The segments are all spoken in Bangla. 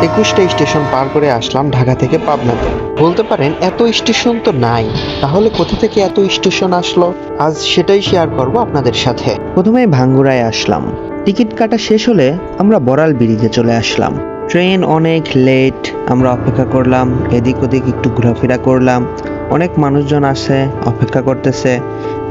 21টা স্টেশন পার করে আসলাম ঢাকা থেকে পাবনাতে। বলতে পারেন এত স্টেশন তো নাই, তাহলে কোথা থেকে এত স্টেশন আসলো? আজ সেটাই শেয়ার করব আপনাদের সাথে। প্রথমেই ভাঙ্গুরায় আসলাম। টিকিট কাটা শেষ হলে আমরা বড়াল ব্রিজে চলে আসলাম। ট্রেন অনেক লেট, আমরা অপেক্ষা করলাম, এদিক ওদিক একটু ঘোরাফেরা করলাম। অনেক মানুষজন আসে, অপেক্ষা করতেছে।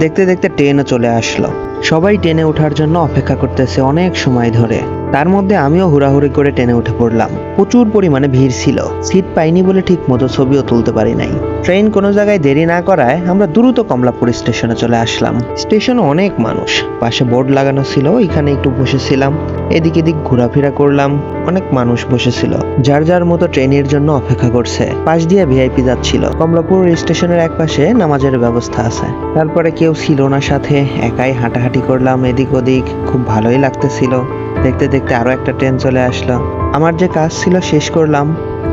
দেখতে দেখতে ট্রেনও চলে আসলো। সবাই ট্রেনে ওঠার জন্য অপেক্ষা করতেছে অনেক সময় ধরে। তার মধ্যে আমিও হুড়াহুড়ি করে ট্রেনে উঠে পড়লাম। প্রচুর পরিমাণে ভিড় ছিল, সিট পাইনি বলে ঠিক মতো ছবিও তুলতে পারি নাই। ট্রেন কোনো জায়গায় দেরি না করায় আমরা দ্রুত কমলাপুর স্টেশনে চলে আসলাম। স্টেশনে অনেক মানুষ, পাশে বোর্ড লাগানো ছিল, এখানে একটু বসেছিলাম। এদিক এদিক ঘোরাফেরা করলাম। অনেক মানুষ বসেছিল, যার যার মতো ট্রেনের জন্য অপেক্ষা করছে। পাশ দিয়ে ভিআইপি যাচ্ছিল। কমলাপুর স্টেশনের এক পাশে নামাজের ব্যবস্থা আছে। তারপরে কেউ ছিল না সাথে, একাই হাঁটাহাঁটি করলাম এদিক ওদিক। খুব ভালোই লাগতেছিল। দেখতে দেখতে আরো একটা ট্রেন চলে আসলো। আমার যে কাজ ছিল শেষ করলাম,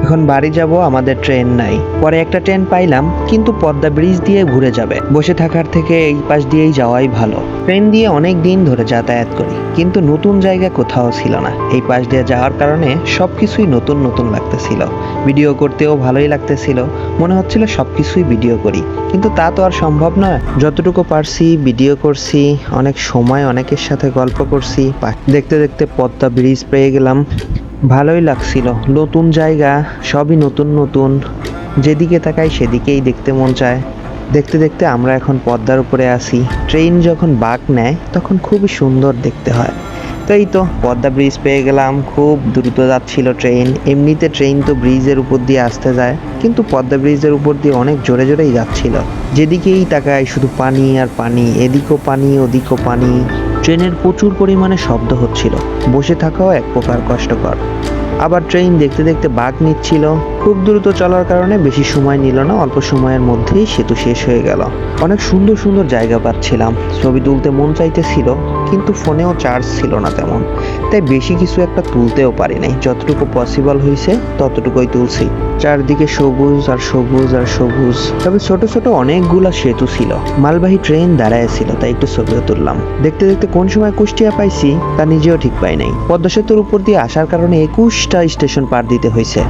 এখন বাড়ি যাব। আমাদের ট্রেন নাই। পরে একটা ট্রেন পাইলাম, কিন্তু পদ্মা ব্রিজ দিয়ে ঘুরে যাবে। বসে থাকার থেকে এই পাশ দিয়েই যাওয়াই ভালো। ট্রেন দিয়ে অনেক দিন ধরে যাতায়াত করি, কিন্তু নতুন জায়গা কোথাও ছিল না। এই পাশ দিয়ে যাওয়ার কারণে সবকিছুই নতুন নতুন লাগতেছিল। ভিডিও করতেও ভালোই লাগতেছিল, মনে হচ্ছিল সবকিছুই ভিডিও করি, কিন্তু তা তো আর সম্ভব না। যতটুকু পারছি ভিডিও করছি, অনেক সময় অনেকের সাথে গল্প করছি। দেখতে দেখতে পদ্মা ব্রিজ পেয়ে গেলাম। ভালোই লাগছিল, নতুন জায়গা, সবই নতুন নতুন। যেদিকে তাকাই সেদিকেই দেখতে মন চায়। দেখতে দেখতে আমরা এখন পদ্মার উপরে আছি। ট্রেন যখন বাঁক নেয় তখন খুবই সুন্দর দেখতে হয়। তো এই তো পদ্মা ব্রিজ পেয়ে গেলাম। খুব দ্রুত যাচ্ছিল ট্রেন। এমনিতে ট্রেন তো ব্রিজের উপর দিয়ে আসতে যায়, কিন্তু পদ্মা ব্রিজের উপর দিয়ে অনেক জোরে জোরেই যাচ্ছিল। যেদিকেই তাকাই শুধু পানি আর পানি, এদিকও পানি ওদিকও পানি। ট্রেনের প্রচুর পরিমাণে শব্দ হচ্ছিল, বসে থাকাও এক প্রকার কষ্টকর। আবার ট্রেন দেখতে দেখতে বাঁক নিচ্ছিল। খুব দ্রুত চলার কারণে বেশি সময় নিল না, অল্প সময়ের মধ্যেই সেতু শেষ হয়ে গেল। অনেক সুন্দর সুন্দর জায়গা পাচ্ছিলাম, ছবি তুলতে মন চাইতেছিল, কিন্তু ফোনেও চার্জ ছিল না তেমন, তাই বেশি কিছু একটা তুলতেও পারি নাই। যতটুকু পসিবল হয়েছে ততটুকুই তুলছি। চারদিকে সবুজ আর সবুজ আর সবুজ। তবে ছোট ছোট অনেকগুলা সেতু ছিল। মালবাহী ট্রেন দাঁড়ায় ছিল, তাই একটু ছবিও তুললাম। দেখতে দেখতে কোন সময় কুষ্টিয়া পাইছি তা নিজেও ঠিক পাই নাই। পদ্মা সেতুর উপর দিয়ে আসার কারণে 21টা স্টেশন পার দিতে হয়েছে।